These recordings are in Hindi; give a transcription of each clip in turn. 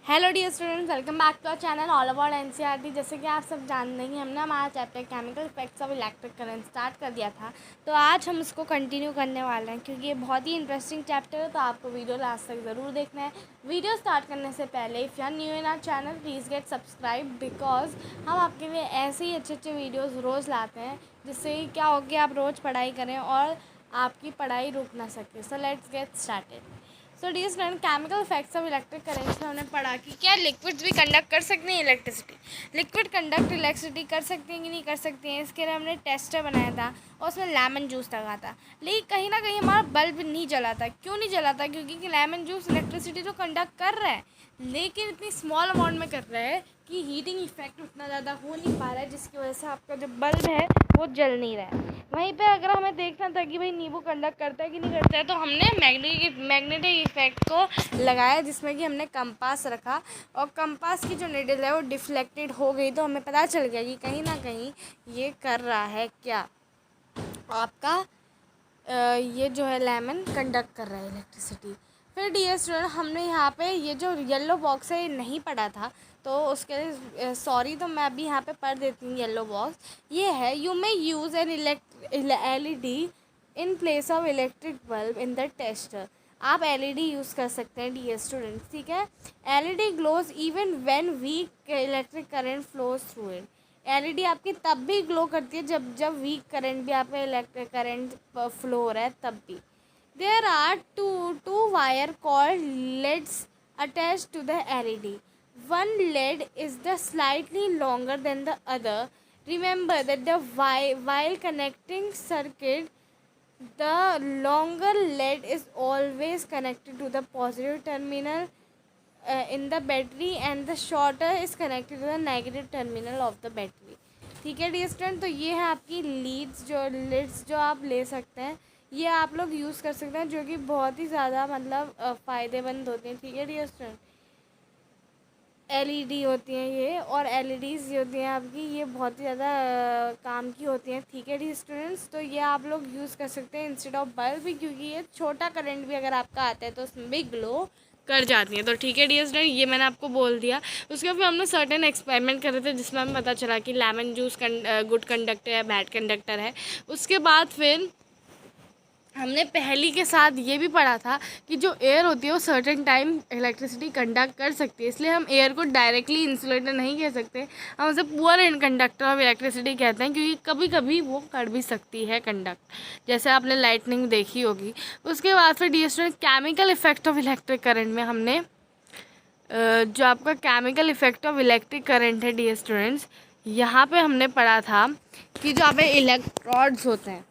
Hello dear students, welcome back to our channel all about NCERT. जैसे कि आप सब जानते हैं, हमने हमारा chapter chemical effects of electric current start कर दिया था। तो आज हम इसको कंटिन्यू करने वाले हैं क्योंकि ये बहुत ही इंटरेस्टिंग चैप्टर है। तो आपको वीडियो लास्ट तक ज़रूर देखना है। वीडियो स्टार्ट करने से पहले if you are new in our channel please get subscribe, because हम आपके लिए ऐसे ही अच्छे अच्छे वीडियोज़ रोज़ लाते हैं जिससे क्या हो कि आप रोज़ पढ़ाई करें और आपकी पढ़ाई रुक ना सके। So let's get started. So dear student, chemical effects of electric current में हमने पढ़ा कि क्या लिक्विड्स भी कंडक्ट कर सकते हैं इलेक्ट्रिसिटी। लिक्विड कंडक्ट इलेक्ट्रिसिटी कर सकते हैं कि नहीं कर सकते हैं, इसके लिए हमने टेस्टर बनाया था और उसमें लेमन जूस लगा था। लेकिन कहीं ना कहीं हमारा बल्ब नहीं जला था। क्यों नहीं जला था? क्योंकि लेमन जूस इलेक्ट्रिसिटी तो कंडक्ट कर रहा है, लेकिन इतनी स्मॉल अमाउंट में कर रहा है कि हीटिंग इफेक्ट उतना ज़्यादा हो नहीं पा रहा है, जिसकी वजह से आपका जो बल्ब है वो जल नहीं रहा है। वहीं पे अगर हमें देखना था कि भाई नींबू कंडक्ट करता है कि नहीं करता है, तो हमने मैग्नेटिक इफेक्ट को लगाया, जिसमें कि हमने कंपास रखा और कंपास की जो निडल है वो डिफ्लेक्टेड हो गई। तो हमें पता चल गया कि कहीं ना कहीं ये कर रहा है क्या, आपका ये जो है लेमन कंडक्ट कर रहा है इलेक्ट्रिसिटी। फिर डियर स्टूडेंट, हमने यहाँ पे ये जो येलो बॉक्स है ये नहीं पढ़ा था, तो उसके लिए सॉरी। तो मैं अभी यहाँ पे पढ़ देती हूँ। येलो बॉक्स ये है, you may use an LED in place of electric bulb in the tester. आप एलईडी यूज़ कर सकते हैं डियर स्टूडेंट्स, ठीक है। LED glows even when weak electric current flows through it. LED आपकी तब भी ग्लो करती है जब जब वीक करंट भी आपका इलेक्ट्रिक करंट फ्लो हो रहा है तब भी। There are two wire called leads attach to the LED. One lead is the slightly longer than the other. Remember that the while connecting circuit, the longer lead is always connected to the positive terminal in the battery and the shorter is connected to the negative terminal of the battery. ठीक है डियर स्टूडेंट, तो ये है आपकी लीड्स जो आप ले सकते हैं, ये आप लोग यूज़ कर सकते हैं, जो कि बहुत ही ज़्यादा मतलब फ़ायदेमंद होती हैं। ठीक है डियर स्टूडेंट, एलईडी होती हैं ये, और एलईडीज़ जो होती हैं आपकी ये बहुत ही ज़्यादा काम की होती हैं। ठीक है डी स्टूडेंट्स, तो ये आप लोग यूज़ कर सकते हैं इंस्टेड ऑफ बल्ब, क्योंकि ये छोटा करंट भी अगर आपका आता है तो उसमें भी ग्लो कर जाती हैं। तो ठीक है डियर स्टूडेंट, ये मैंने आपको बोल दिया। उसके बाद फिर हमने सर्टेन एक्सपेरिमेंट करे थे जिसमें हमें पता चला कि लेमन जूस गुड कंडक्टर है, बैड कंडक्टर है। उसके बाद फिर हमने पहली के साथ ये भी पढ़ा था कि जो एयर होती है वो सर्टेन टाइम इलेक्ट्रिसिटी कंडक्ट कर सकती है, इसलिए हम एयर को डायरेक्टली इंसुलेटर नहीं कह सकते, हम उसे पुअर कंडक्टर ऑफ इलेक्ट्रिसिटी कहते हैं, क्योंकि कभी कभी वो कर भी सकती है कंडक्ट, जैसे आपने लाइटनिंग देखी होगी। उसके बाद फिर dear student, chemical effect of electric current में हमने जो आपका chemical effect of electric current है डियर स्टूडेंट्स, यहाँ पे हमने पढ़ा था कि जो आप इलेक्ट्रोड्स होते हैं,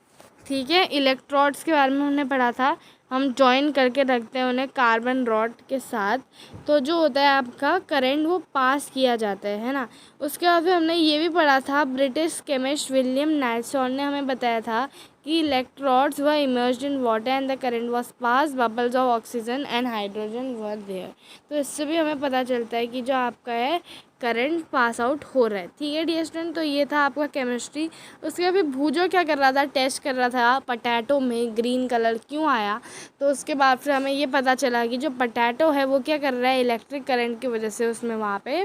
ठीक है, इलेक्ट्रोड्स के बारे में हमने पढ़ा था। हम जॉइन करके रखते हैं उन्हें कार्बन रॉड के साथ, तो जो होता है आपका करंट वो पास किया जाता है ना। उसके बाद फिर हमने ये भी पढ़ा था, ब्रिटिश केमिस्ट विलियम नाइट्सॉन ने हमें बताया था कि electrodes were emerged in water and the current was passed, bubbles of oxygen and hydrogen were there. तो इससे भी हमें पता चलता है कि जो आपका है करंट पास आउट हो रहा है। ठीक है डियर स्टूडेंट, तो ये था आपका केमिस्ट्री। उसके बाद भूजो क्या कर रहा था, टेस्ट कर रहा था पटैटो में ग्रीन कलर क्यों आया। तो उसके बाद फिर हमें ये पता चला कि जो पटैटो है वो क्या कर रहा है, इलेक्ट्रिक करंट की वजह से उसमें वहाँ पे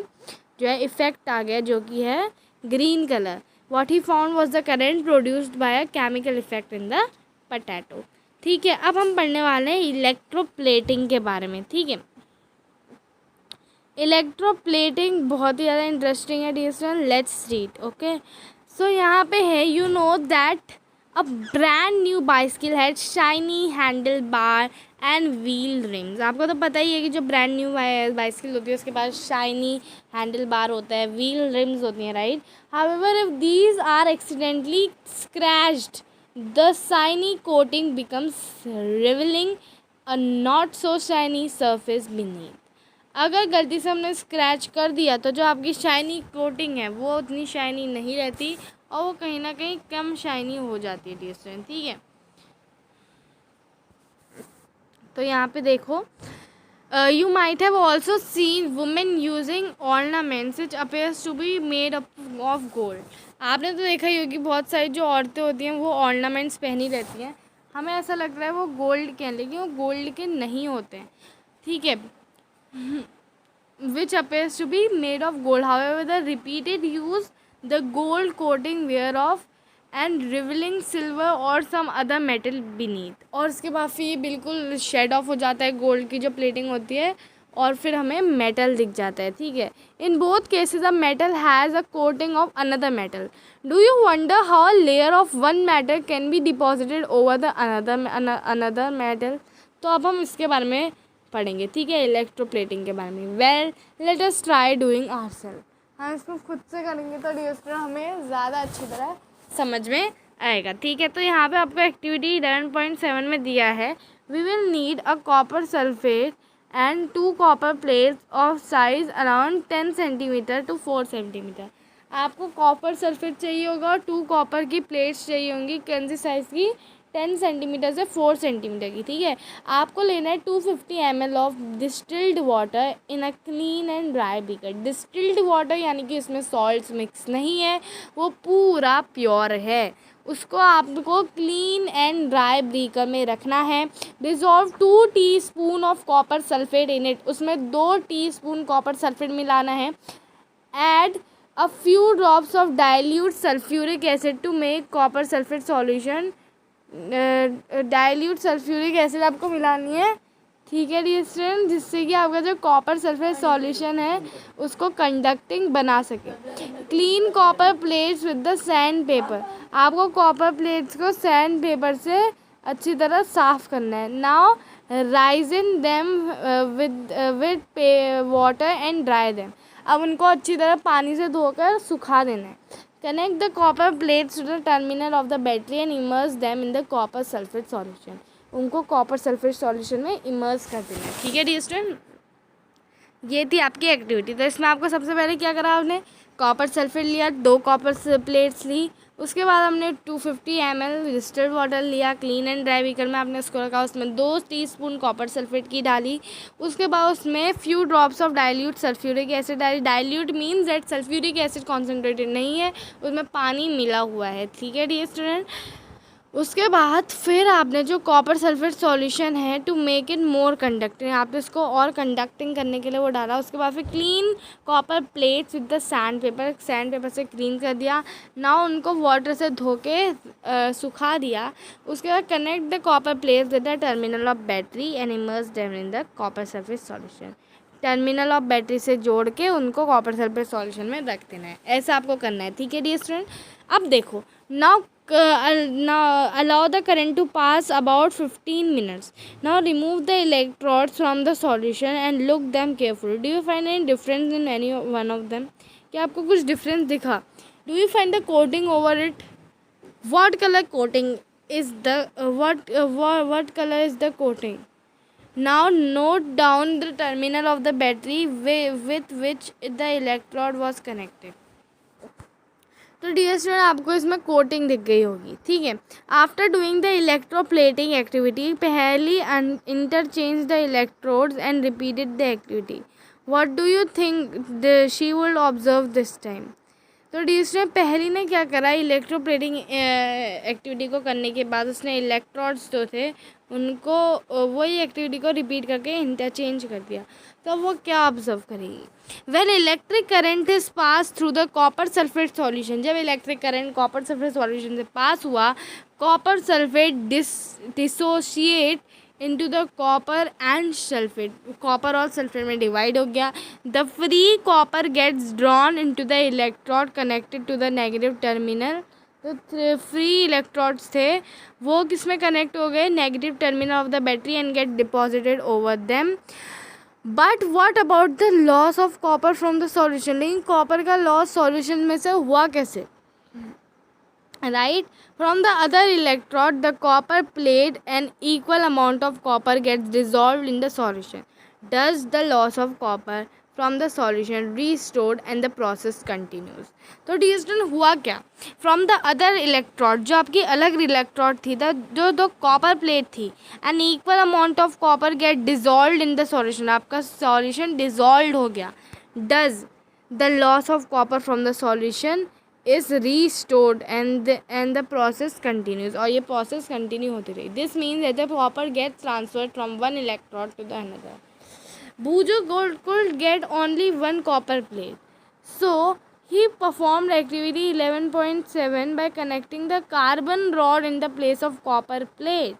जो है इफ़ेक्ट आ गया, जो कि है green colour. What he found was the current produced by a chemical effect in the potato. ठीक है, अब हम पढ़ने वाले हैं इलेक्ट्रोप्लेटिंग के बारे में। ठीक है, इलेक्ट्रोप्लेटिंग बहुत ही ज़्यादा इंटरेस्टिंग है dear student, let's read. Okay, so यहाँ पे है, you know that a brand new bicycle had shiny handle bar and wheel rims. आपको तो पता ही है कि जो ब्रांड न्यू बाइसिकल होती है उसके पास शाइनी हैंडल बार होता है, व्हील रिम्स होती हैं, right. However if these are accidentally scratched, the shiny coating becomes revealing a not so shiny surface beneath. अगर गलती से हमने स्क्रैच कर दिया तो जो आपकी शाइनी कोटिंग है वो उतनी शाइनी नहीं रहती और वो कहीं ना कहीं कम शाइनी हो जाती है डियर स्टूडेंट। ठीक है, तो यहाँ पे देखो, you might have also seen women using ornaments which appears to be made up of gold. आपने तो देखा ही होगी बहुत सारी जो औरतें होती हैं वो ऑर्नामेंट्स पहनी रहती हैं, हमें ऐसा लग रहा है वो गोल्ड के हैं, लेकिन वो गोल्ड के नहीं होते हैं। ठीक है, which appears to be made of gold. However, the repeated use the gold coating wear off and revealing silver or some other metal beneath. और इसके बाद फिर ये बिल्कुल शेड ऑफ हो जाता है गोल्ड की जो प्लेटिंग होती है और फिर हमें मेटल दिख जाता है. ठीक है. In both cases a metal has a coating of another metal. Do you wonder how a layer of one metal can be deposited over the another metal. तो अब हम इसके बारे में पढ़ेंगे. ठीक है, इलेक्ट्रोप्लेटिंग के बारे में. Well let us try doing ourselves. हम इसको खुद से करेंगे तो डियर स्टूडेंट हमें ज़्यादा अच्छी तरह समझ में आएगा. ठीक है, तो यहाँ पे आपको एक्टिविटी 11.7 में दिया है. We will need a copper sulphate and 2 copper plates of size around 10 centimetre to 4 centimetre. आपको कॉपर सल्फेट चाहिए होगा और 2 कॉपर की प्लेट्स चाहिए होंगी. कौन सी साइज़ की? 10 सेंटीमीटर से 4 सेंटीमीटर की. ठीक है, आपको लेना है 250 ml of distilled water in a clean and dry beaker. Distilled water यानी कि इसमें सॉल्ट्स मिक्स नहीं है, वो पूरा प्योर है. उसको आपको क्लीन एंड ड्राई बीकर में रखना है. Dissolve 2 teaspoon of copper sulphate in it. उसमें 2 टीस्पून कॉपर सल्फेट मिलाना है. Add a few drops of dilute sulphuric acid to make copper sulphate solution. Dilute sulphuric acid आपको मिलानी है. ठीक है डियर स्टूडेंट, जिससे कि आपका जो कॉपर सल्फेट सॉल्यूशन है उसको कंडक्टिंग बना सके. Clean copper plates with the sand paper. आपको कॉपर प्लेट्स को सैंड पेपर से अच्छी तरह साफ़ करना है. Now Ryzen them with water and dry them. अब उनको अच्छी तरह पानी से धोकर सुखा देना है. Connect the copper plates to the terminal of the battery and immerse them in the copper sulphate solution. उनको कॉपर सल्फेट सॉल्यूशन में इमर्स कर देना है. ठीक है डियर स्टूडेंट, ये थी आपकी एक्टिविटी. तो इसमें आपको सबसे पहले क्या करा, आपने कॉपर सल्फेट लिया, 2 कॉपर प्लेट्स ली. उसके बाद हमने 250 ml डिस्टिल्ड वाटर लिया, क्लीन एंड ड्राई बीकर में आपने उसको रखा. उसमें 2 टीस्पून कॉपर सल्फेट की डाली. उसके बाद उसमें few drops of dilute sulphuric acid डाली. Dilute means that sulphuric acid concentrated नहीं है, उसमें पानी मिला हुआ है. ठीक है डियर स्टूडेंट, उसके बाद फिर आपने जो कॉपर सल्फेट सॉल्यूशन है to make it more conducting, आपने इसको और कंडक्टिंग करने के लिए वो डाला. उसके बाद फिर clean copper plates with the sand paper से क्लीन कर दिया. नाउ उनको वाटर से धो के सुखा दिया. उसके बाद connect the copper plates with the terminal of battery and immerse them in the copper sulphate solution. Terminal of battery से जोड़ के उनको कॉपर सल्फेट सॉल्यूशन में रख देना है. ऐसा आपको करना है. ठीक है डियर स्टूडेंट, अब देखो. Now allow the current to pass about 15 minutes. Now remove the electrodes from the solution and look them carefully. Do you find any difference in any one of them? क्या आपको कुछ difference दिखा? Do you find the coating over it? What color coating is the what color is the coating? Now note down the terminal of the battery with which the electrode was connected. तो डियर स्टूडेंट आपको इसमें कोटिंग दिख गई होगी. ठीक है, after doing the electroplating activity Paheli interchange the electrodes and repeated the activity. What do you think she will observe this time. तो डियर स्टूडेंट पहली ने क्या करा, इलेक्ट्रोप्लेटिंग एक्टिविटी को करने के बाद उसने इलेक्ट्रोड्स जो थे उनको वही एक्टिविटी को रिपीट करके इंटरचेंज कर दिया. तो वो क्या ऑब्जर्व करेगी. When electric current is pass through the copper sulphate solution. जब electric current copper sulphate solution से पास हुआ, copper sulphate dissociate into the copper and sulphate. Copper और सल्फेट में डिवाइड हो गया. The free copper gets drawn into the electrode connected to the negative terminal. तो फ्री इलेक्ट्रोड्स थे वो किस में कनेक्ट हो गए, negative terminal of the battery and get deposited over them. But what about the loss of copper from the solution. लेकिन कॉपर का लॉस सॉल्यूशन में से हुआ कैसे, right. From the other electrode the copper plate an equal amount of copper gets dissolve in the solution. Does the loss of copper from the solution restored and the process continues. तो डियर स्टूडेंट हुआ क्या, फ्रॉम द अदर इलेक्ट्रोड जो आपकी अलग इलेक्ट्रोड थी, जो दो कॉपर प्लेट थी, an equal amount of copper get dissolve in the solution. आपका सॉल्यूशन डिजॉल्व हो गया. Does the loss of copper from the solution is restored and the process continues. और ये प्रोसेस कंटिन्यू होती रही. This means that the copper gets transferred from one electrode to the another. Bhujo could get only one copper plate. So he performed activity 11.7 by connecting the carbon rod in the place of copper plate,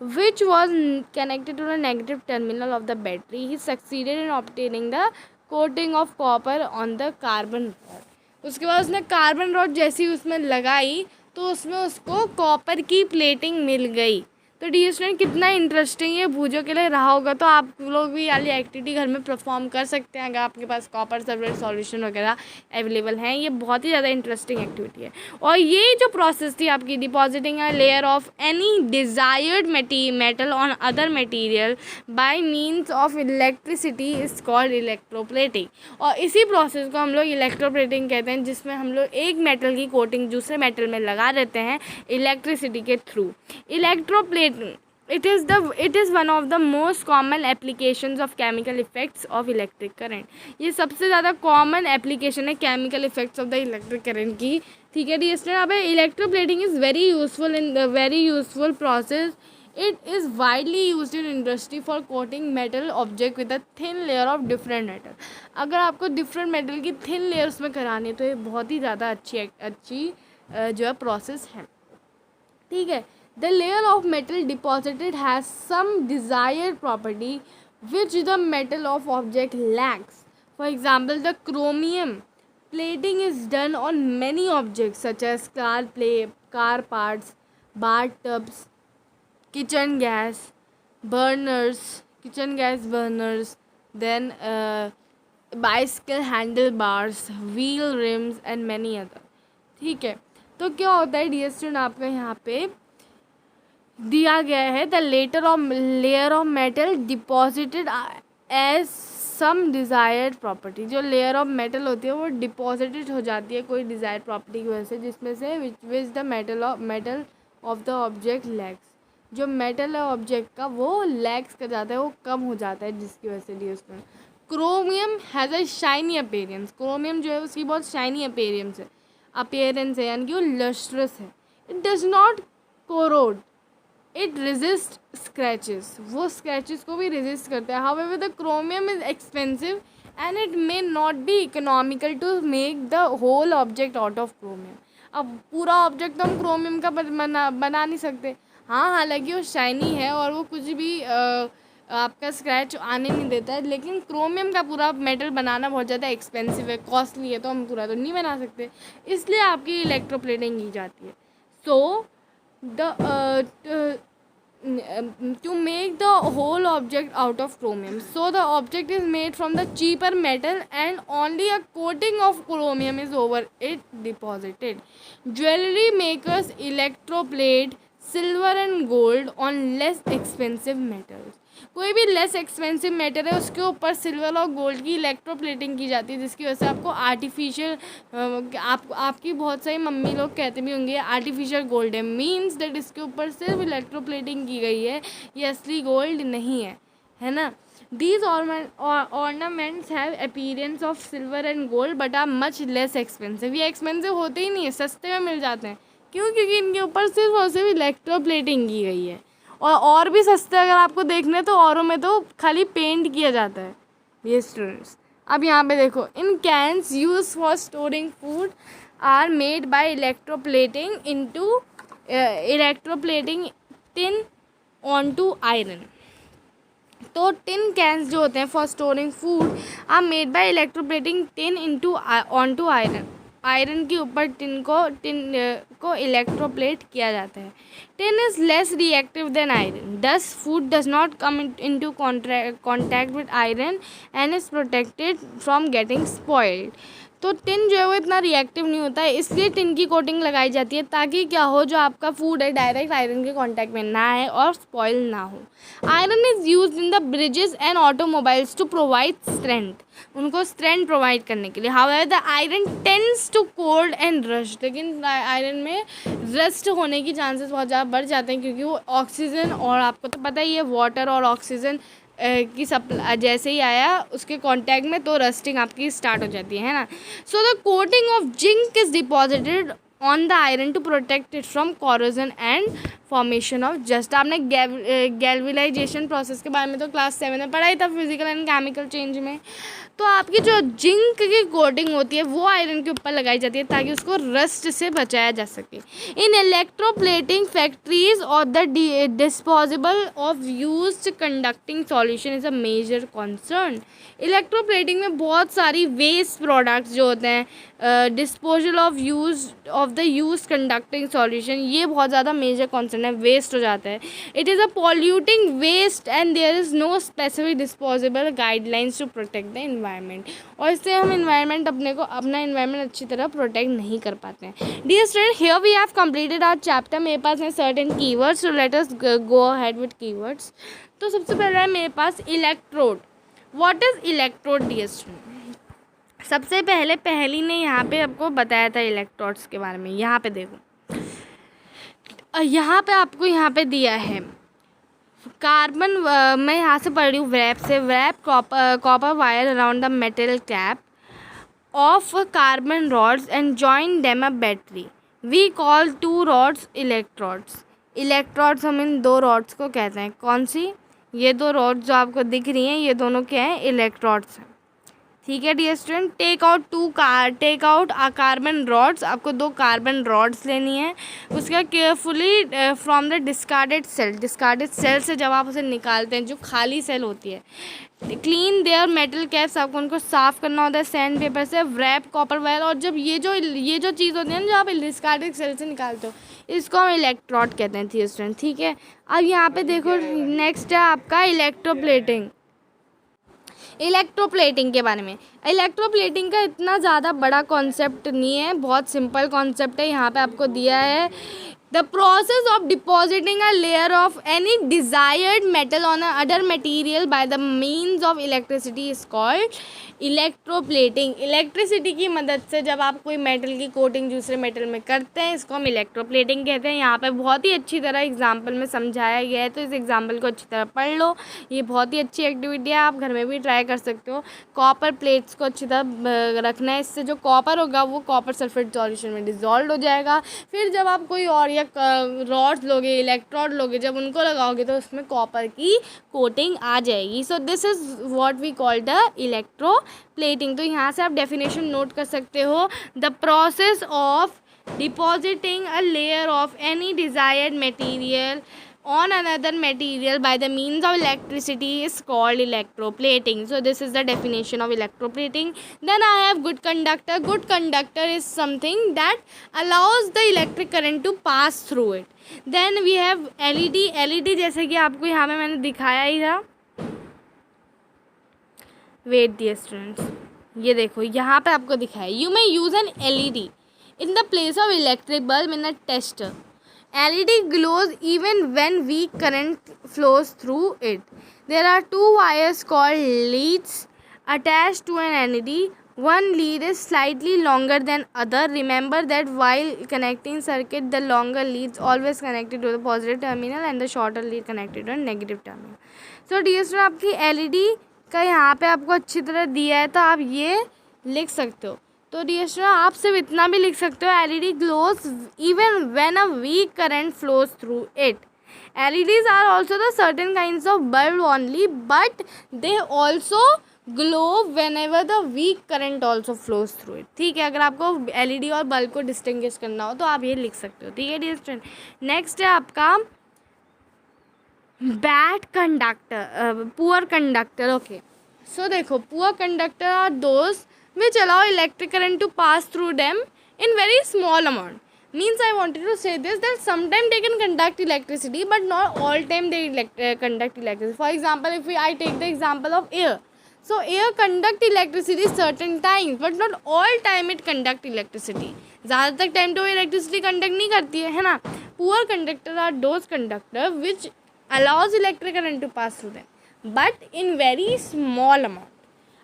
which was connected to the negative terminal of the battery. He succeeded in obtaining the coating of copper on the carbon rod. उसके बाद उसने कार्बन रॉड जैसी उसमें लगाई तो उसमें उसको कॉपर की प्लेटिंग मिल गई. तो डियर स्टूडेंट, कितना इंटरेस्टिंग ये भूजों के लिए रहा होगा. तो आप लोग भी वाली एक्टिविटी घर में परफॉर्म कर सकते हैं अगर आपके पास कॉपर सल्फेट सॉल्यूशन वगैरह अवेलेबल हैं. ये बहुत ही ज़्यादा इंटरेस्टिंग एक्टिविटी है. और ये जो प्रोसेस थी आपकी, depositing a layer of any desired metal on other material by means of electricity is called electroplating. और इसी प्रोसेस को हम लोग इलेक्ट्रोप्लेटिंग कहते हैं, जिसमें हम लोग एक मेटल की कोटिंग दूसरे मेटल में लगा देते हैं इलेक्ट्रिसिटी के through. Electroplating it is one of the most common applications of chemical effects of electric current. ये सबसे ज़्यादा कॉमन एप्लीकेशन है chemical effects of the electric current की. ठीक है डियर स्टूडेंट, अब electroplating is very useful process. It is widely used in industry for coating metal object with a thin layer of different metal. अगर आपको different metal की thin layer उसमें करानी है तो ये बहुत ही ज़्यादा अच्छी जो है प्रोसेस है. ठीक है. The layer of metal deposited has some desired property which the metal of object lacks. For example, the chromium plating is done on many objects such as car parts, bathtubs, kitchen gas burners, then bicycle handlebars, wheel rims and many other. ठीक है. तो क्या होता है डियर स्टूडेंट, आपका यहाँ पे दिया गया है the layer of metal deposited as some desired property. जो लेयर ऑफ मेटल होती है वो डिपॉजिटेड हो जाती है कोई डिज़ायर्ड प्रॉपर्टी की वजह से, जिसमें से which the metal of the object lakhs. जो मेटल है ऑब्जेक्ट का वो लैक्स कर जाता है, वो कम हो जाता है, जिसकी वजह से डी उसमें chromium has a shiny appearance. Chromium जो है उसकी बहुत शाइनी अपीयरेंस है, यानी कि वो लस्ट्रस है. It does not corrode, it resist scratches. वो स्क्रैचेस को भी रेजिस्ट करता है. However the chromium is expensive and it may not be economical to make the whole object out of chromium. अब पूरा ऑब्जेक्ट तो हम क्रोमियम का बना नहीं सकते. हाँ, हालांकि वो शाइनी है और वो कुछ भी आपका स्क्रैच आने नहीं देता है, लेकिन क्रोमियम का पूरा मेटल बनाना बहुत ज़्यादा एक्सपेंसिव है, कॉस्टली है, तो हम पूरा तो नहीं बना सकते. इसलिए आपकी इलेक्ट्रोप्लेटिंग की जाती है. सो to make the whole object out of chromium. So the object is made from the cheaper metal and only a coating of chromium is over it deposited. Jewelry makers electroplate silver and gold on less expensive metals. कोई भी लेस एक्सपेंसिव मेटल है उसके ऊपर सिल्वर और गोल्ड की इलेक्ट्रोप्लेटिंग की जाती है, जिसकी वजह से आपको आर्टिफिशियल आपकी बहुत सारी मम्मी लोग कहते भी होंगे आर्टिफिशियल गोल्ड है. मीन्स दैट इसके ऊपर सिर्फ इलेक्ट्रोप्लेटिंग की गई है, ये असली गोल्ड नहीं है ना. These ornaments have appearance of silver and gold but are much less expensive. ये एक्सपेंसिव होते ही नहीं है, सस्ते में मिल जाते हैं. क्यों? क्योंकि इनके ऊपर सिर्फ और सिर्फ इलेक्ट्रोप्लेटिंग की गई है. और भी सस्ते अगर आपको देखने तो औरों में तो खाली पेंट किया जाता है. ये स्टूडेंट्स, अब यहाँ पे देखो, in cans use for storing food are made by electroplating tin on to iron. तो टिन कैंस जो होते हैं for storing food are made by electroplating tin on to iron. Iron के ऊपर टिन को इलेक्ट्रोप्लेट किया जाता है. Tin is less reactive than iron, thus food does not come into contact with iron and is protected from getting spoiled. तो टिन जो है वो इतना रिएक्टिव नहीं होता है, इसलिए टिन की कोटिंग लगाई जाती है ताकि क्या हो, जो आपका फूड है डायरेक्ट आयरन के कांटेक्ट में ना आए और स्पॉइल ना हो. Iron is used in the bridges and automobiles to provide strength, उनको स्ट्रेंथ प्रोवाइड करने के लिए. However the iron tends to cold and rust, लेकिन आयरन में रस्ट होने की चांसेस बहुत ज़्यादा बढ़ जाते हैं, क्योंकि वो ऑक्सीजन, और आपको तो पता ही है वाटर और ऑक्सीजन की सप्लाई जैसे ही आया उसके कांटेक्ट में तो रस्टिंग आपकी स्टार्ट हो जाती है ना. So the coating of zinc is deposited on the iron to protect it from corrosion and formation of just. आपने गैल्वेनाइजेशन प्रोसेस के बारे में तो क्लास 7 में पढ़ा ही था फिजिकल एंड केमिकल चेंज में। तो आपकी जो जिंक की कोटिंग होती है वो आयरन के ऊपर लगाई जाती है ताकि उसको रस्ट से बचाया जा सके। इन इलेक्ट्रोप्लेटिंग फैक्ट्रीज और the disposable of used conducting solution is a major concern. Electroplating में बहुत सारी वेस्ट प्रोडक्ट्स जो होते हैं, disposal of the use conducting solution, ये बहुत ज़्यादा मेजर कंसर्न है, वेस्ट हो जाता है। It is a polluting waste and there is no specific disposable guidelines to protect the environment. और इससे हम अपना इन्वायरमेंट अच्छी तरह प्रोटेक्ट नहीं कर पाते हैं। Dear student, here we have completed our chapter. मेरे पास है certain keywords, so let us go ahead with keywords. तो सबसे पहले है मेरे पास electrode. What is electrode dear student? सबसे पहली ने यहाँ पे आपको बताया था इलेक्ट्रोड्स के बारे में। यहाँ पे देखो, यहाँ पे आपको यहाँ पे दिया है कार्बन, मैं यहाँ से पढ़ रही हूँ रैप से, wrap copper wire around the metal cap of carbon rods and join them a battery. We call two rods electrodes. Electrodes हम इन दो रॉड्स को कहते हैं। कौन सी? ये दो रॉड्स जो आपको दिख रही हैं, ये दोनों क्या हैं? इलेक्ट्रोड्स हैं। ठीक है dear student, take out a carbon rods. आपको दो कार्बन रॉड्स लेनी है। उसका carefully from the discarded cell से जब आप उसे निकालते हैं, जो खाली सेल होती है, क्लीन देयर मेटल कैप्स, आपको उनको साफ़ करना होता है सैंड पेपर से। रैप कॉपर वायर, और जब ये जो चीज़ होती है ना, जो आप डिस्कार्डेड सेल से निकालते हो, इसको हम इलेक्ट्रोड कहते हैं डियर स्टूडेंट। ठीक है, अब यहाँ पे देखो नेक्स्ट है आपका इलेक्ट्रोप्लेटिंग के बारे में। इलेक्ट्रोप्लेटिंग का इतना ज़्यादा बड़ा कॉन्सेप्ट नहीं है, बहुत सिंपल कॉन्सेप्ट है। यहाँ पे आपको दिया है the process of depositing a layer of any desired metal on other material by the means of electricity is called electroplating. Electricity की मदद से जब आप कोई मेटल की कोटिंग दूसरे मेटल में करते हैं, इसको हम इलेक्ट्रोप्लेटिंग कहते हैं। यहाँ पे बहुत ही अच्छी तरह एग्जाम्पल में समझाया गया है, तो इस एग्जाम्पल को अच्छी तरह पढ़ लो। ये बहुत ही अच्छी एक्टिविटी है, आप घर में भी ट्राई कर सकते हो। कॉपर प्लेट्स को अच्छी तरह रखना है, इससे जो कॉपर होगा वो कॉपर सल्फेट सॉल्यूशन में डिजॉल्व हो जाएगा। फिर जब आप कोई और या रॉड्स लोगे, इलेक्ट्रोड लोगे, जब उनको लगाओगे तो उसमें कॉपर की कोटिंग आ जाएगी। So this is what we call the electroplating. तो यहाँ से आप डेफिनेशन नोट कर सकते हो, the process of depositing a layer of any desired material on another material by the means of electricity is called electroplating. So this is the definition of electroplating. Then I have good conductor. Good conductor is something that allows the electric current to pass through it. Then we have LED. LED जैसे कि आपको यहाँ में मैंने दिखाया ही था। Wait dear students, ये देखो यहाँ पे आपको दिखाया, you may use an LED in the place of electric bulb in a tester. LED glows even when weak current flows through it. There are two wires called leads attached to an LED. One lead is slightly longer than other. Remember that while connecting circuit, the longer leads always connected to the positive terminal and the shorter lead connected to the negative terminal. So dear student, आपकी LED का यहाँ पे आपको अच्छी तरह दिया है, तो आप ये लिख सकते हो। तो डियर स्टूडेंट, आप सिर्फ इतना भी लिख सकते हो, LED glows even when a weak current flows through it. LEDs are also the certain kinds of bulb only, but they also glow whenever the weak current also flows through it. ठीक है, अगर आपको LED और बल्ब को डिस्टिंग्विश करना हो तो आप ये लिख सकते हो। ठीक है डियर स्टूडेंट, नेक्स्ट है आपका bad conductor, poor conductor. Okay, so देखो, poor conductor are those which allow electric current to pass through them in very small amount. Means I wanted to say this, that sometimes they can conduct electricity, but not all time they conduct electricity. For example, if I take the example of air, so air conduct electricity certain times, but not all time it conduct electricity. ज़्यादातर टाइम तो इलेक्ट्रिसिटी कंडक्ट नहीं करती है ना। Poor conductor are those conductor which allows electric current to pass through them, but in very small amount.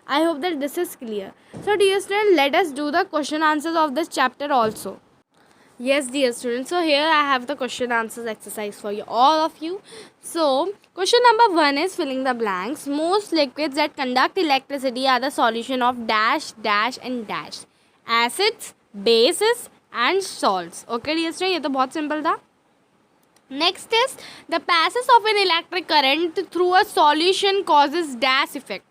I hope that this is clear. So dear students, let us do the question answers of this chapter also. Yes dear students, so here I have the question answers exercise for you, all of you. So question number 1 is filling the blanks. Most liquids that conduct electricity are the solution of dash, dash and dash. Acids, bases and salts. Okay dear students, ये तो बहुत simple था। Next is the passage of an electric current through a solution causes dash effect.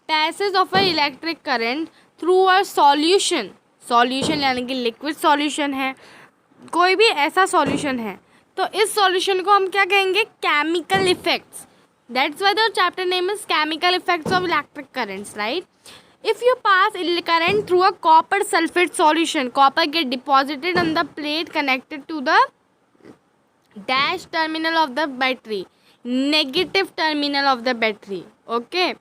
Passage of an electric current through a solution, solution यानी कि लिक्विड सॉल्यूशन है, कोई भी ऐसा सॉल्यूशन है, तो इस सॉल्यूशन को हम क्या कहेंगे, chemical effects. That's why the chapter name is chemical effects of electric currents, right. If you pass current through a copper sulfate solution, copper get deposited on the plate connected to the dash terminal of the battery, negative terminal of the battery. Okay,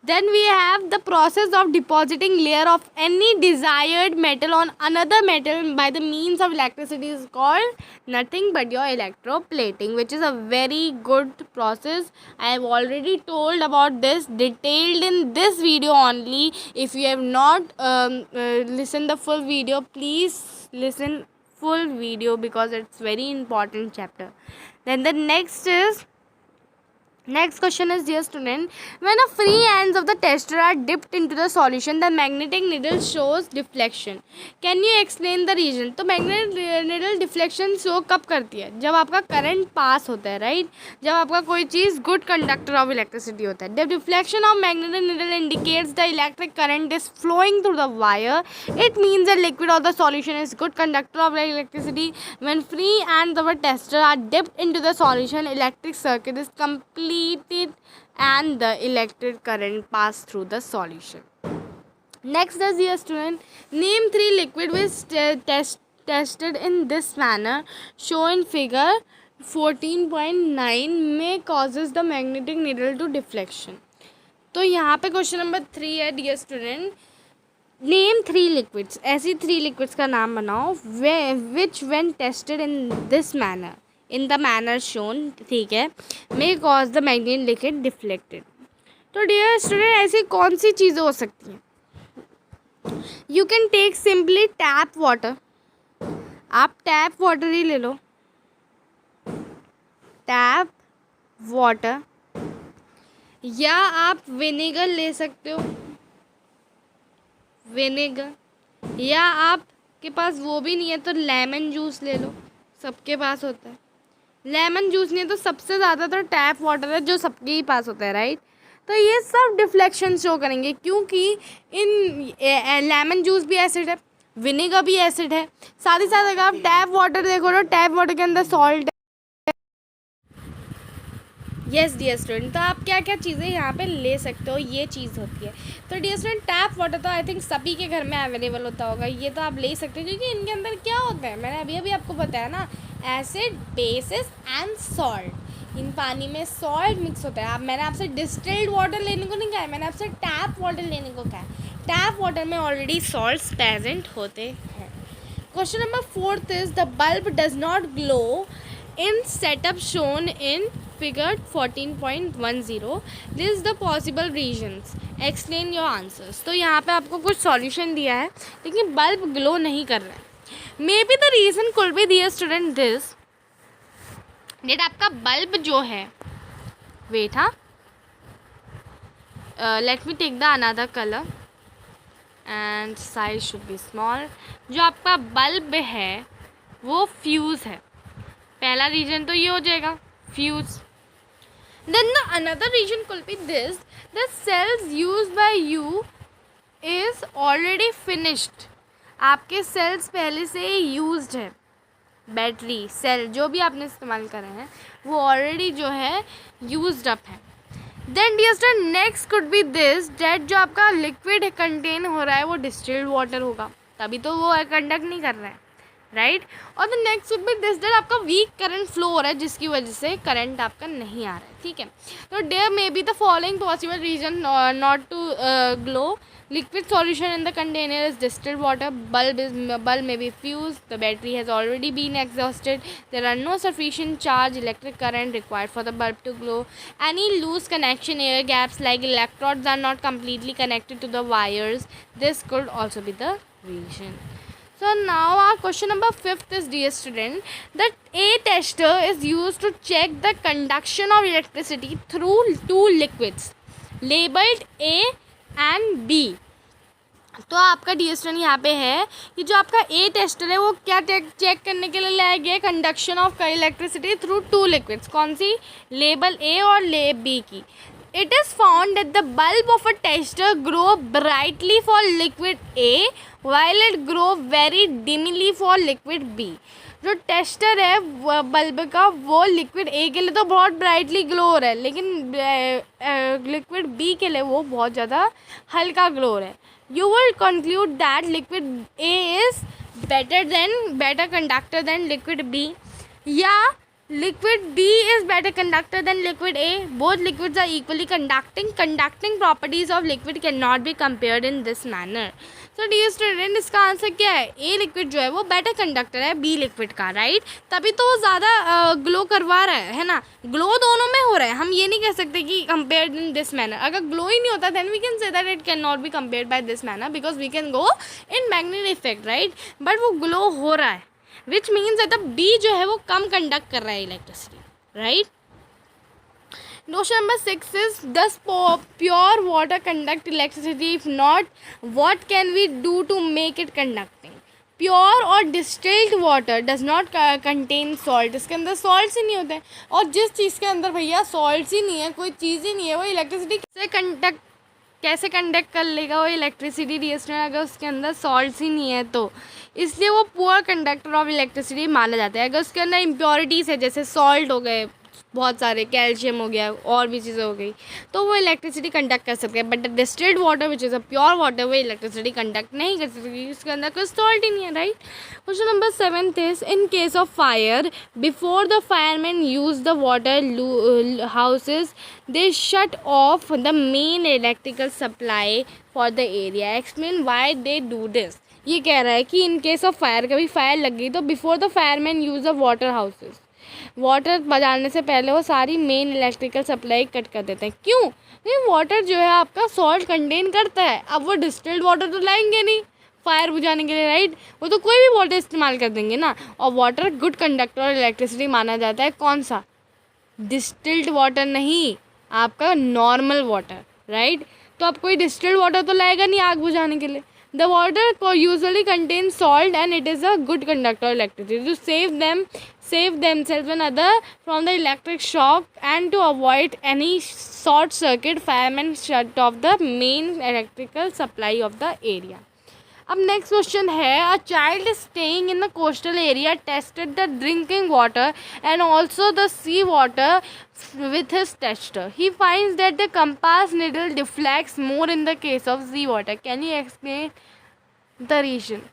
then we have the process of depositing layer of any desired metal on another metal by the means of electricity is called nothing but your electroplating, which is a very good process. I have already told about this detailed in this video only. If you have not listened the full video, please listen full video because it's very important chapter. Then the next question is, dear student, when a free ends of the tester are dipped into the solution, the magnetic needle shows deflection. Can you explain the reason? तो magnetic needle deflection show कब करती है, जब आपका current pass होता है, right? जब आपका कोई चीज़ good conductor of electricity होता है. The deflection of magnetic needle indicates the electric current is flowing through the wire. It means the liquid or the solution is good conductor of electricity. When free ends of a tester are dipped into the solution, electric circuit is completed and the electric current pass through the solution. Next is, dear student, name 3 liquid which tested in this manner shown in figure 14.9 may causes the magnetic needle to deflection. तो यहाँ पे क्वेश्चन नंबर 3 है, डियर स्टूडेंट, नेम 3 लिक्विड्स, ऐसी 3 लिक्विड्स का नाम बनाओ which when tested in this manner, in the manner shown, ठीक है, may cause the magnetic liquid deflected. तो डियर स्टूडेंट ऐसी कौन सी चीज़ें हो सकती हैं? You can take simply tap water, आप टैप वाटर ही ले लो, टैप वाटर, या आप विनेगर ले सकते हो, विनेगर, या आपके पास वो भी नहीं है तो लेमन जूस ले लो, सबके पास होता है. लेमन जूस नहीं है तो सबसे ज़्यादा तो टैप वाटर है जो सबके ही पास होता है, राइट. तो ये सब डिफ्लेक्शन शो करेंगे क्योंकि इन लेमन जूस भी एसिड है, विनेगर भी एसिड है, साथ ही साथ अगर आप टैप वाटर देखो तो टैप वाटर के अंदर सॉल्ट है. यस डियर स्टूडेंट, तो आप क्या क्या चीज़ें यहाँ पे ले सकते हो, ये चीज़ होती है. तो डियर स्टूडेंट टैप वाटर तो आई थिंक सभी के घर में अवेलेबल होता होगा, ये तो आप ले सकते हो क्योंकि इनके अंदर क्या होता है, मैंने अभी आपको बताया ना, एसिड, बेसिस एंड सॉल्ट. इन पानी में सॉल्ट मिक्स होता है. आप मैंने आपसे डिस्टिल्ड वाटर लेने को नहीं कहा है, मैंने आपसे टैप वाटर लेने को कहा है. टैप वाटर में ऑलरेडी सॉल्ट्स प्रेजेंट होते हैं. Question number 4 is the bulb does not glow in setup shown in figure 14.10. This is the possible reasons. Explain your answers. तो यहाँ पे आपको कुछ सॉल्यूशन दिया है लेकिन बल्ब ग्लो नहीं कर रहा है. May be the reason could be dear student this date आपका बल्ब जो है, वेट, हाँ, let me take the another colour and size should be small. जो आपका बल्ब है वो फ्यूज़ है, पहला रीजन तो ये हो जाएगा, fuse. Then the another reason could be this: the cells used by you is already finished. आपके सेल्स पहले से यूज्ड है, बैटरी सेल जो भी आपने इस्तेमाल करे हैं वो ऑलरेडी जो है यूज्ड अप है. Then dear student next could be this that जो आपका लिक्विड कंटेन हो रहा है वो डिस्टिल्ड वाटर होगा, तभी तो वो कंडक्ट नहीं कर रहा है, राइट. और the next would be this that आपका वीक करंट फ्लो हो रहा है जिसकी वजह से करंट आपका नहीं आ रहा है, ठीक है. तो there may be the following possible reason not to glow. Liquid solution in the container is distilled water. Bulb may be fused. The battery has already been exhausted. There are no sufficient charge electric current required for the bulb to glow. Any loose connection air gaps like electrodes are not completely connected to the wires. This could also be the reason. So now our question number 5 is, dear student, that a tester is used to check the conduction of electricity through 2 liquids labeled A and B. तो आपका डी स्टूडेंट यहाँ पे है कि जो आपका ए टेस्टर है वो क्या चेक करने के लिए लाया गया है, conduction of electricity through two liquids. कौन सी, लेबल ए और लेब बी की। It is found that the bulb of a tester grow brightly for liquid A while it grow very dimly for liquid B. जो टेस्टर है बल्ब का वो लिक्विड ए के लिए तो बहुत ब्राइटली ग्लो हो रहा है, लेकिन लिक्विड बी के लिए वो बहुत ज़्यादा हल्का ग्लो हो रहा है। You will conclude that liquid A is better conductor than liquid B. Yeah, liquid B is better conductor than liquid A. Both liquids are equally conducting. Conducting properties of liquid cannot be compared in this manner. So dear student, इसका आंसर क्या है, ए लिक्विड जो है वो बेटर कंडक्टर है बी लिक्विड का, राइट। तभी तो वो ज़्यादा ग्लो करवा रहा है ना। ग्लो दोनों में हो रहा है, हम ये नहीं कह सकते कि कंपेयर्ड इन दिस मैनर। अगर ग्लो ही नहीं होता then we can say that it can not be compared by this manner because we can go in magnetic effect, right. But वो ग्लो हो रहा है which means that the B जो है वो कम कंडक्ट कर रहा है electricity, right. Question number 6 is, does pure water conduct electricity? If not, what can we do to make it conducting? Pure और distilled water does not contain salt. इसके अंदर salts ही नहीं होते हैं, और जिस चीज़ के अंदर भैया salts ही नहीं है, कोई चीज़ ही नहीं है, वो इलेक्ट्रिसिटी कैसे कंडक्ट कर लेगा वो इलेक्ट्रिसिटी डिस्ट्रीब्यूशन अगर उसके अंदर सॉल्ट्स ही नहीं है तो। इसलिए वो पुअर कंडक्टर ऑफ इलेक्ट्रिसिटी माना जाता है। अगर उसके अंदर इम्प्योरिटीज़ है जैसे सॉल्ट हो गए, बहुत सारे कैल्शियम हो गया और भी चीज़ें हो गई, तो वो इलेक्ट्रिसिटी कंडक्ट कर सकते हैं। But the distilled water which is a pure water वो इलेक्ट्रिसिटी कंडक्ट नहीं कर सकती, उसके अंदर कोई सॉल्ट ही नहीं है, right. Question number 7 is, in case of fire before the fireman use the water houses they shut off the main electrical supply for the area. Explain why they do this. ये कह रहा है कि इन केस ऑफ फायर, कभी फायर लग गई तो before the fireman use the water houses, water बजाने से पहले वो सारी मेन इलेक्ट्रिकल सप्लाई कट कर देते हैं। क्यों? क्योंकि वाटर जो है आपका सॉल्ट कंटेन करता है। अब वो डिस्टिल्ड वाटर तो लाएंगे नहीं फायर बुझाने के लिए, राइट। वो तो कोई भी वाटर इस्तेमाल कर देंगे ना। और वाटर गुड कंडक्टर और इलेक्ट्रिसिटी माना जाता है। कौन सा? डिस्टिल्ड वाटर नहीं, आपका नॉर्मल वाटर, राइट। तो अब कोई डिस्टिल्ड वाटर तो लाएगा नहीं आग बुझाने के लिए। The water usually contains salt and it is a good conductor of electricity. To save themselves and other from the electric shock and to avoid any short circuit, firemen shut off the main electrical supply of the area. अब नेक्स्ट क्वेश्चन है, a child staying in the coastal area tested the drinking water and also the sea water with his tester. He finds that the compass needle deflects more in the case of sea water. Can you explain the reason?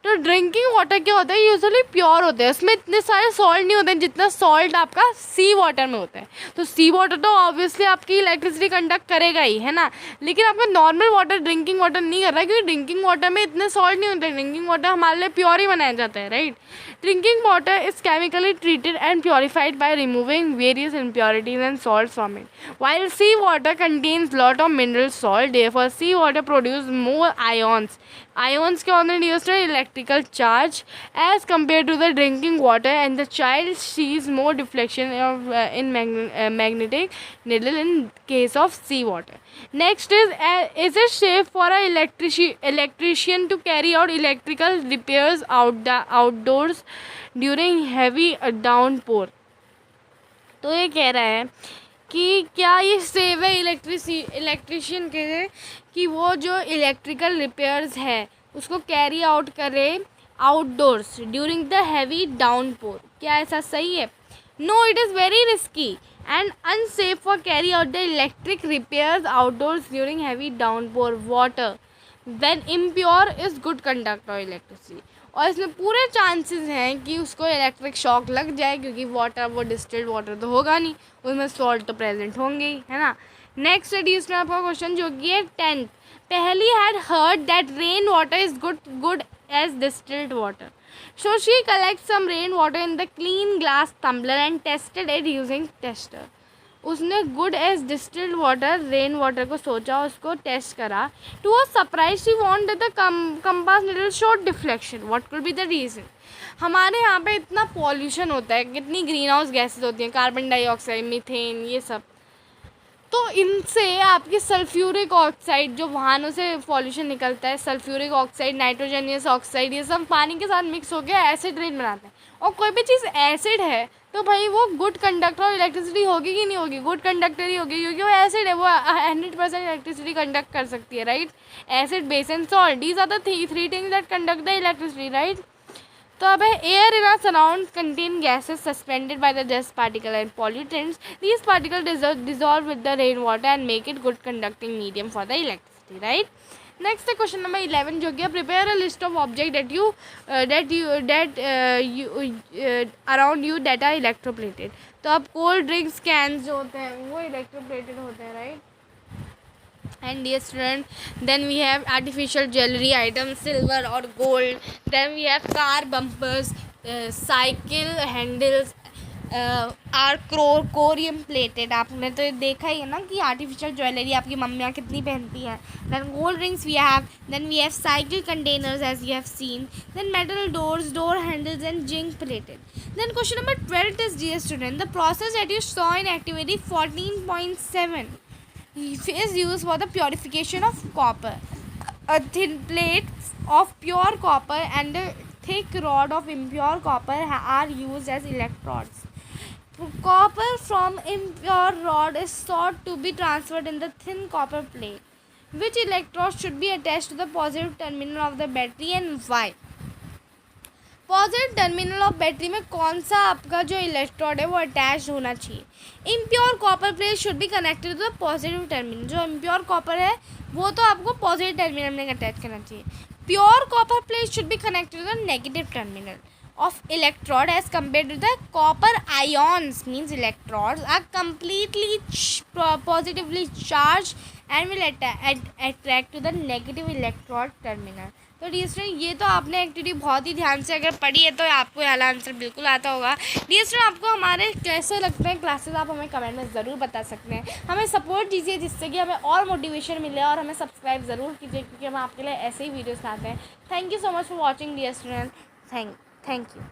तो ड्रिंकिंग वाटर क्या होता है, यूजुअली प्योर होते हैं, उसमें इतने सारे सॉल्ट नहीं होते हैं जितना सॉल्ट आपका सी वाटर में होता है। तो सी वाटर तो ऑब्वियसली आपकी इलेक्ट्रिसिटी कंडक्ट करेगा ही, है ना। लेकिन आपका नॉर्मल वाटर ड्रिंकिंग वाटर नहीं कर रहा है, क्योंकि ड्रिंकिंग वाटर में इतने सॉल्ट नहीं होते। ड्रिंकिंग वाटर हमारे लिए प्योर ही बनाया जाता है, right. Drinking water is chemically treated and purified by removing various impurities and salt from it, while sea water contains lot of mineral salt. Therefore sea water produce more ions. Ions क्या होते हैं? Used electrical charge as compared to the drinking water, and the child sees more deflection of in magnetic needle in case of sea water. Next is it safe for a electrician to carry out electrical repairs outdoors during heavy downpour? तो ये कह रहा है कि क्या ये सेव है इलेक्ट्रिशियन के लिए कि वो जो इलेक्ट्रिकल रिपेयर्स है उसको कैरी आउट करे outdoors during the heavy downpour. क्या ऐसा सही है? No, it is very risky and unsafe for carry out the electric repairs outdoors during heavy downpour water when impure is good conductor of electricity. और इसमें पूरे चांसेस हैं कि उसको इलेक्ट्रिक शॉक लग जाए, क्योंकि वाटर वो डिस्टिल्ड वाटर तो होगा नहीं, उसमें सॉल्ट तो प्रेजेंट होंगे ही, है ना। नेक्स्ट स्टडीज में आपका क्वेश्चन जो कि है 10th, Paheli had heard that rain water is good as distilled water, so she collect some rain water in the clean glass tumbler and tested it using tester. उसने good as distilled water rain water को सोचा, उसको टेस्ट करा। To a surprise she want the compass needle showed deflection. What could be the reason? हमारे यहाँ पे इतना पॉल्यूशन होता है, कितनी ग्रीन हाउस गैसेज होती हैं, कार्बन डाइऑक्साइड, मीथेन, ये सब। तो इनसे आपकी सल्फ्यूरिक ऑक्साइड, जो वाहनों से पॉल्यूशन निकलता है, सल्फ्यूरिक ऑक्साइड, नाइट्रोजनियस ऑक्साइड, ये सब पानी के साथ मिक्स होकर एसिड रेन बनाते हैं। और कोई भी चीज़ एसिड है तो भाई वो गुड कंडक्टर और इलेक्ट्रिसिटी होगी कि नहीं होगी? गुड कंडक्टर ही होगी, क्योंकि वो एसिड है, वो 100% इलेक्ट्रिसिटी कंडक्ट कर सकती है, right? Acid, base and salt, these are the three things that conduct the electricity, right? तो अब है air in our surround contain gases suspended by the dust particle and pollutants. These particle dissolve with the rain water and make it good conducting medium for the electricity, right? Next है क्वेश्चन नंबर 11 जो कि prepare a list of object around you that are electroplated. तो अब कोल्ड ड्रिंक्स कैंस जो होते हैं वो इलेक्ट्रोप्लेटेड होते हैं, right? And dear student, then we have artificial jewelry items, silver or gold. Then we have car bumpers, cycle handles are corium plated. आपने तो देखा ही है ना कि आर्टिफिशियल ज्वेलरी आपकी मम्मियाँ कितनी पहनती हैं. Then gold rings we have. Then we have cycle containers as you have seen. Then metal doors, door handles and zinc plated. Then question number 12 is, dear student, the process that you saw in activity 14.7 is used for the purification of copper. A thin plate of pure copper and a thick rod of impure copper are used as electrodes. Copper from impure rod is thought to be transferred in the thin copper plate. Which electrode should be attached to the positive terminal of the battery and why? Positive terminal of battery में कौन सा आपका जो इलेक्ट्रोड है वो अटैच होना चाहिए? Impure copper plate should be connected to the positive terminal. जो इम्प्योर कॉपर है वो तो आपको पॉजिटिव टर्मिनल में अटैच करना चाहिए. Pure copper plate should be connected to the negative terminal of electrode as compared to the copper ions, means electrodes are completely positively charged and will attract to the negative electrode terminal. तो डियर स्टूडेंट ये तो आपने एक्टिविटी बहुत ही ध्यान से अगर पढ़ी है तो आपको यहाँ आंसर बिल्कुल आता होगा. डियर स्टूडेंट आपको हमारे कैसे लगते हैं क्लासेस आप हमें कमेंट में ज़रूर बता सकते हैं. हमें सपोर्ट दीजिए जिससे कि हमें और मोटिवेशन मिले और हमें सब्सक्राइब ज़रूर कीजिए क्योंकि हम आपके लिए ऐसे ही वीडियोस लाते हैं. Thank you so much for watching dear student. Thank you.